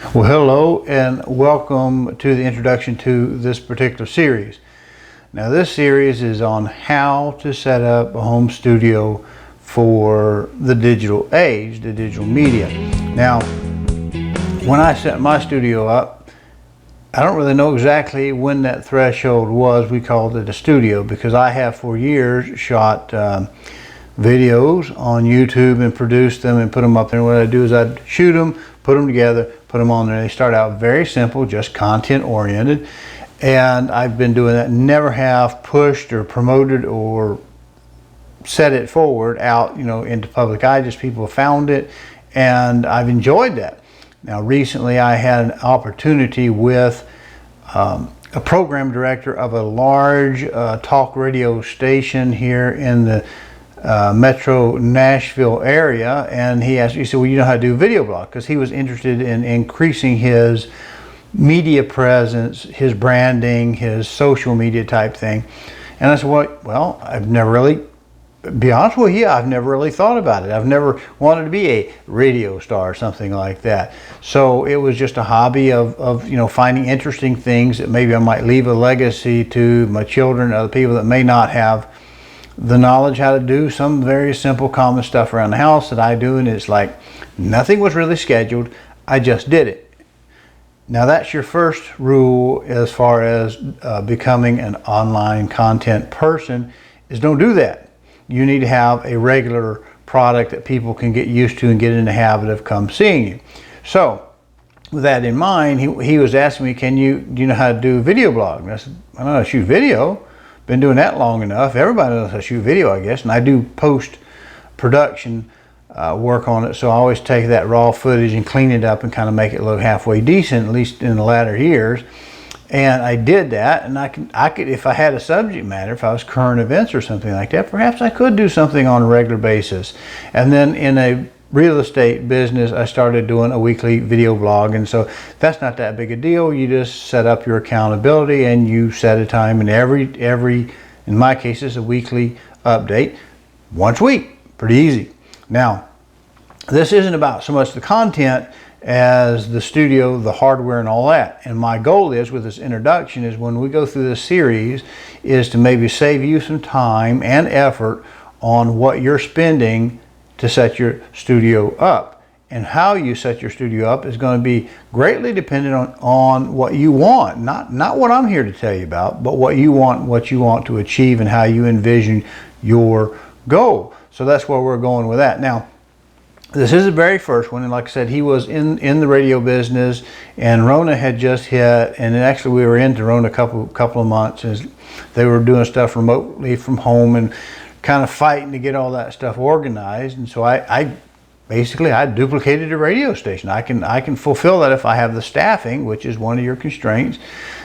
Well, hello and welcome to the introduction to this particular series. Now, this series is on how to set up a home studio for the digital age, the digital media. Now, when I set my studio up, I don't really know exactly when that threshold was. We called it a studio because I have for years shot videos on YouTube and produced them and put them up there. And what I do is I'd shoot them, put them together, put them on there. They start out very simple, just content oriented. And I've been doing that, never have pushed or promoted or set it forward out, into public eye. Just people have found it and I've enjoyed that. Now, recently I had an opportunity with a program director of a large talk radio station here in the Metro Nashville area, and he said, well, you know how to do video blog, because he was interested in increasing his media presence, his branding, his social media type thing. And I said, well, I've never really, be honest with you, I've never really thought about it. I've never wanted to be a radio star or something like that. So it was just a hobby of finding interesting things that maybe I might leave a legacy to my children, other people that may not have the knowledge how to do some very simple common stuff around the house that I do. And it's like nothing was really scheduled, I just did it. Now, that's your first rule as far as becoming an online content person, is don't do that. You need to have a regular product that people can get used to and get in the habit of come seeing you. So with that in mind, he was asking me, do you know how to do video blog? And I said, I know how to shoot video. Been doing that long enough. Everybody knows how to shoot video, I guess. And I do post-production work on it. So I always take that raw footage and clean it up and kind of make it look halfway decent, at least in the latter years. And I did that. And I could, if I had a subject matter, if I was current events or something like that, perhaps I could do something on a regular basis. And then in a real estate business, I started doing a weekly video blog, and so that's not that big a deal. You just set up your accountability and you set a time, and every in my case it's a weekly update once a week. Pretty easy. Now, this isn't about so much the content as the studio, the hardware, and all that. And my goal is, with this introduction, is when we go through this series, is to maybe save you some time and effort on what you're spending to set your studio up. And how you set your studio up is going to be greatly dependent on what you want. Not what I'm here to tell you about, but what you want to achieve and how you envision your goal. So that's where we're going with that. Now, this is the very first one, and like I said, he was in the radio business, and Rona had just hit, and actually we were into Rona a couple of months as they were doing stuff remotely from home and kind of fighting to get all that stuff organized. And so I duplicated a radio station. I can fulfill that if I have the staffing, which is one of your constraints.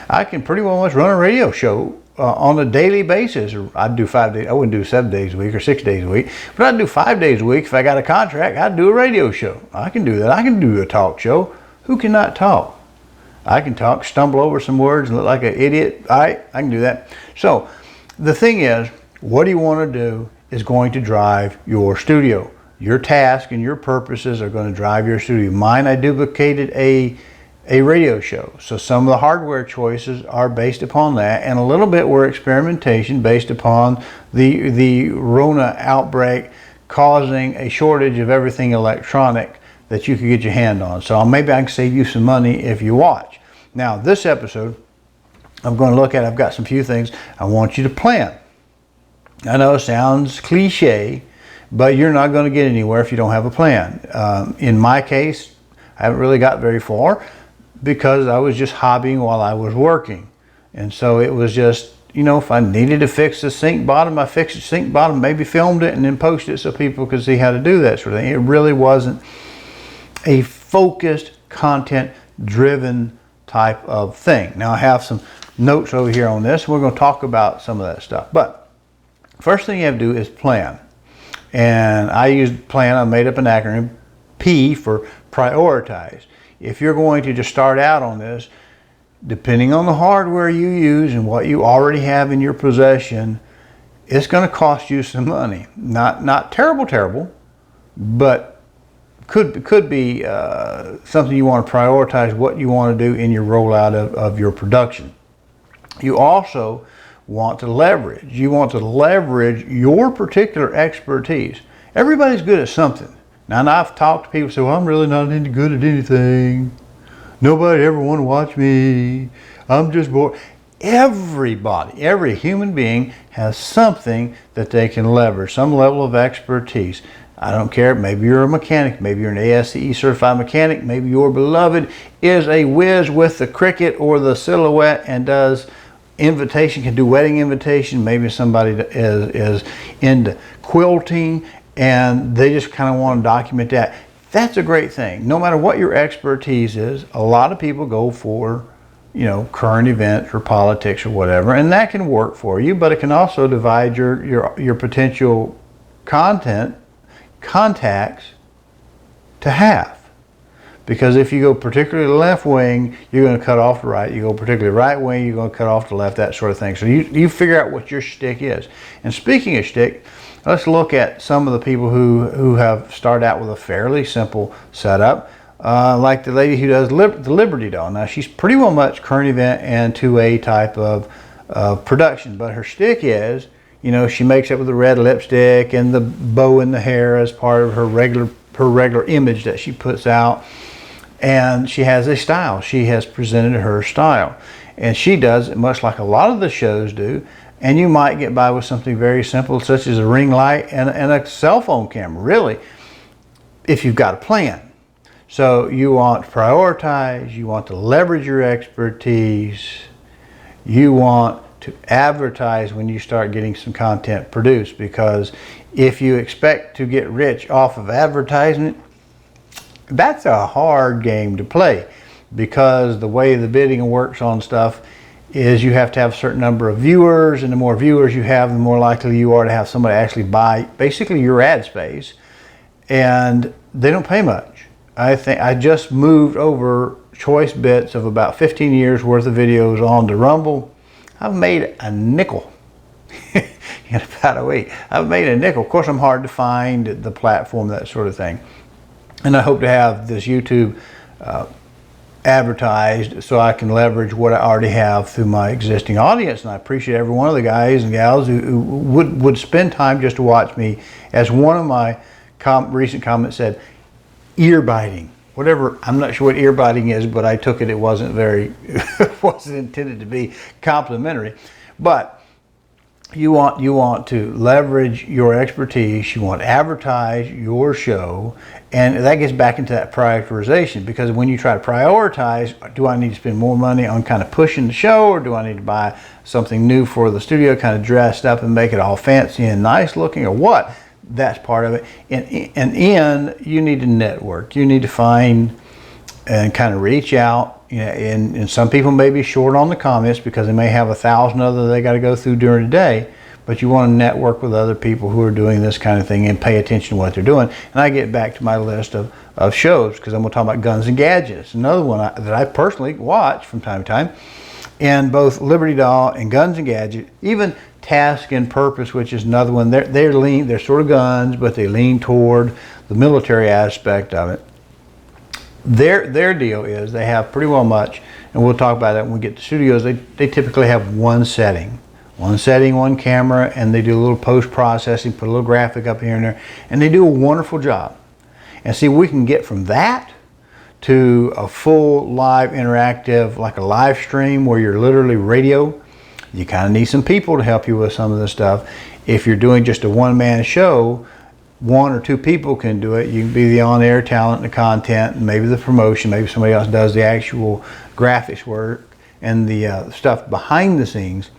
I can pretty well much run a radio show on a daily basis. Or I'd do 5 days. I wouldn't do 7 days a week or 6 days a week, but I'd do 5 days a week. If I got a contract, I'd do a radio show. I can do that. I can do a talk show. Who cannot talk? I can talk, stumble over some words and look like an idiot. I can do that. So the thing is, what you want to do is going to drive your studio. Your task and your purposes are going to drive your studio. Mine, I duplicated a radio show. So some of the hardware choices are based upon that, and a little bit were experimentation based upon the Rona outbreak causing a shortage of everything electronic that you could get your hand on. So maybe I can save you some money if you watch. Now, this episode, I'm going to look at, I've got some few things I want you to plan. I know it sounds cliche, but you're not going to get anywhere if you don't have a plan. In my case, I haven't really got very far because I was just hobbying while I was working. And so it was just, if I needed to fix the sink bottom, I fixed the sink bottom, maybe filmed it and then posted it so people could see how to do that sort of thing. It really wasn't a focused, content-driven type of thing. Now, I have some notes over here on this, and we're going to talk about some of that stuff. But first thing you have to do is plan. And I used plan, I made up an acronym, P for prioritize. If you're going to just start out on this, depending on the hardware you use and what you already have in your possession, it's going to cost you some money. Not terrible, but could be something you want to prioritize, what you want to do in your rollout of your production. You also want to leverage. You want to leverage your particular expertise. Everybody's good at something. Now I've talked to people who say, well, I'm really not any good at anything. Nobody ever want to watch me. I'm just bored. Everybody, every human being has something that they can leverage, some level of expertise. I don't care, maybe you're a mechanic, maybe you're an S11cE certified mechanic, maybe your beloved is a whiz with the Cricut or the Silhouette and does invitation, can do wedding invitation, maybe somebody is into quilting and they just kind of want to document that. That's a great thing. No matter what your expertise is, a lot of people go for, you know, current events or politics or whatever, and that can work for you, but it can also divide your potential contacts to half. Because if you go particularly left wing, you're going to cut off the right. You go particularly right wing, you're going to cut off the left, that sort of thing. So you figure out what your shtick is. And speaking of shtick, let's look at some of the people who have started out with a fairly simple setup. Like the lady who does the Liberty Doll. Now she's pretty well much current event and 2A type of production. But her shtick is, you know, she makes it with the red lipstick and the bow in the hair as part of her regular image that she puts out. And she has a style. She has presented her style. And she does it much like a lot of the shows do. And you might get by with something very simple, such as a ring light and a cell phone camera, really, if you've got a plan. So you want to prioritize, you want to leverage your expertise, you want to advertise when you start getting some content produced, because if you expect to get rich off of advertising, that's a hard game to play, because the way the bidding works on stuff is you have to have a certain number of viewers, and the more viewers you have, the more likely you are to have somebody actually buy basically your ad space, and they don't pay much. I think I just moved over choice bits of about 15 years worth of videos onto Rumble. I've made a nickel in about a week. I've made a nickel. Of course, I'm hard to find the platform, that sort of thing. And I hope to have this YouTube advertised so I can leverage what I already have through my existing audience. And I appreciate every one of the guys and gals who would spend time just to watch me. As one of my recent comments said, ear biting. Whatever, I'm not sure what ear biting is, but I took it, it wasn't very, it wasn't intended to be complimentary. But you want to leverage your expertise, you want to advertise your show, and that gets back into that prioritization, because when you try to prioritize, do I need to spend more money on kind of pushing the show, or do I need to buy something new for the studio, kind of dressed up and make it all fancy and nice looking, or what? That's part of it. And you need to network. You need to find and kind of reach out. You know, and some people may be short on the comments because they may have 1,000 other they got to go through during the day. But you want to network with other people who are doing this kind of thing and pay attention to what they're doing. And I get back to my list of shows, because I'm going to talk about Guns and Gadgets. Another one that I personally watch from time to time. And both Liberty Doll and Guns and Gadgets, even Task and Purpose, which is another one, they're sort of guns, but they lean toward the military aspect of it. Their deal is they have pretty well much, and we'll talk about that when we get to studios, they typically have one setting, one camera, and they do a little post-processing, put a little graphic up here and there, and they do a wonderful job. And see, we can get from that to a full live interactive, like a live stream where you're literally radio. You kind of need some people to help you with some of this stuff. If you're doing just a one-man show, 1 or 2 people can do it. You can be the on-air talent and the content and maybe the promotion. Maybe somebody else does the actual graphics work and the stuff behind the scenes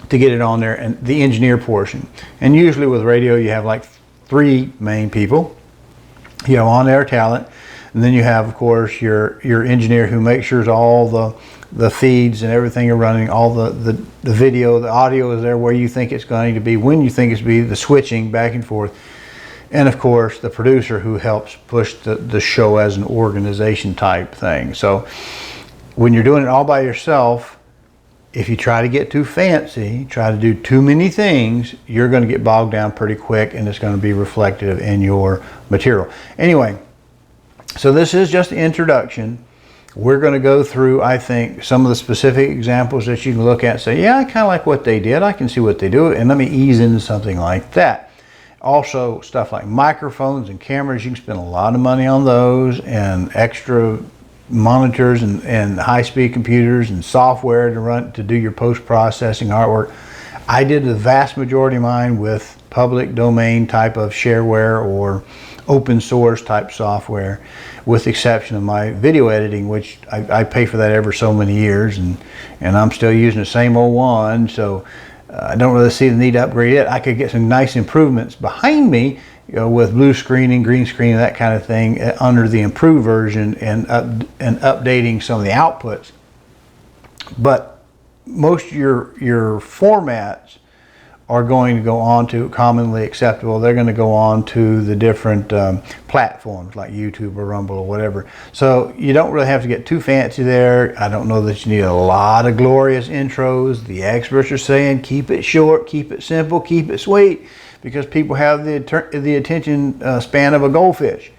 to get it on there, and the engineer portion. And usually with radio you have like 3 main people. You have on-air talent, and then you have, of course, your engineer who makes sure all the feeds and everything are running, all the video, the audio is there where you think it's going to be, when you think it's going to be, the switching back and forth. And of course, the producer who helps push the show as an organization type thing. So when you're doing it all by yourself, if you try to get too fancy, try to do too many things, you're going to get bogged down pretty quick, and it's going to be reflective in your material. Anyway, So this is just the introduction. We're going to go through, I think, some of the specific examples that you can look at and say, yeah, I kind of like what they did. I can see what they do, and let me ease into something like that. Also, stuff like microphones and cameras, you can spend a lot of money on those, and extra monitors and high-speed computers and software to do your post-processing artwork. I did the vast majority of mine with public domain type of shareware or open source type software, with the exception of my video editing, which I pay for that every so many years, and I'm still using the same old one, so I don't really see the need to upgrade it. I could get some nice improvements behind me, with blue screening, green screen, that kind of thing, under the improved version, and updating some of the outputs. But most of your formats are going to go on to commonly acceptable. They're going to go on to the different platforms like YouTube or Rumble or whatever. So you don't really have to get too fancy there. I don't know that you need a lot of glorious intros. The experts are saying keep it short, keep it simple, keep it sweet, because people have the attention span of a goldfish.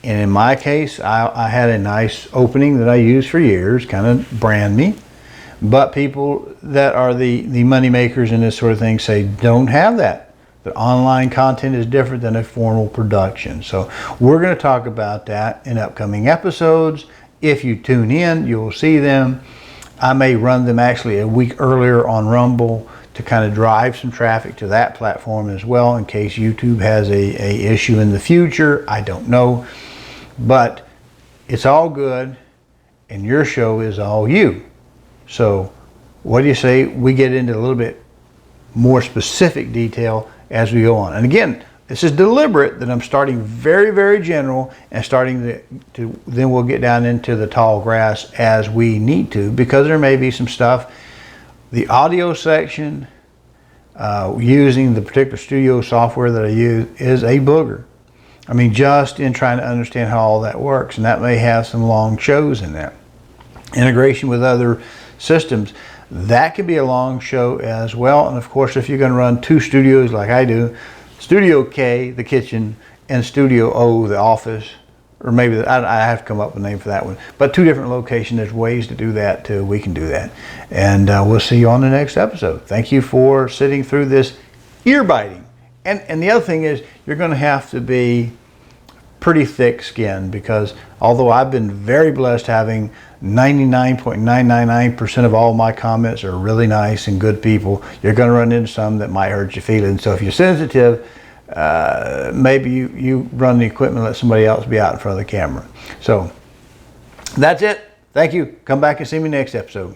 And in my case, I had a nice opening that I used for years, kind of brand me. But people that are the money makers in this sort of thing say don't have that. The online content is different than a formal production. So we're going to talk about that in upcoming episodes. If you tune in, you'll see them. I may run them actually a week earlier on Rumble to kind of drive some traffic to that platform as well, in case YouTube has a issue in the future. I don't know. But it's all good, and your show is all you. So what do you say we get into a little bit more specific detail as we go on? And again, this is deliberate that I'm starting very, very general and starting to then we'll get down into the tall grass as we need to, because there may be some stuff. The audio section, using the particular studio software that I use, is a booger. I mean, just in trying to understand how all that works, and that may have some long shows in that. Integration with other systems, that could be a long show as well. And of course, if you're going to run two studios like I do, Studio K, the kitchen, and Studio O, the office, or maybe I have to come up with a name for that one, but two different locations, there's ways to do that too. We can do that, and we'll see you on the next episode. Thank you for sitting through this ear biting. And the other thing is, you're going to have to be pretty thick skinned, because although I've been very blessed having 99.999% of all my comments are really nice and good people, you're going to run into some that might hurt your feelings. So if you're sensitive, maybe you run the equipment, let somebody else be out in front of the camera. So that's it. Thank you. Come back and see me next episode.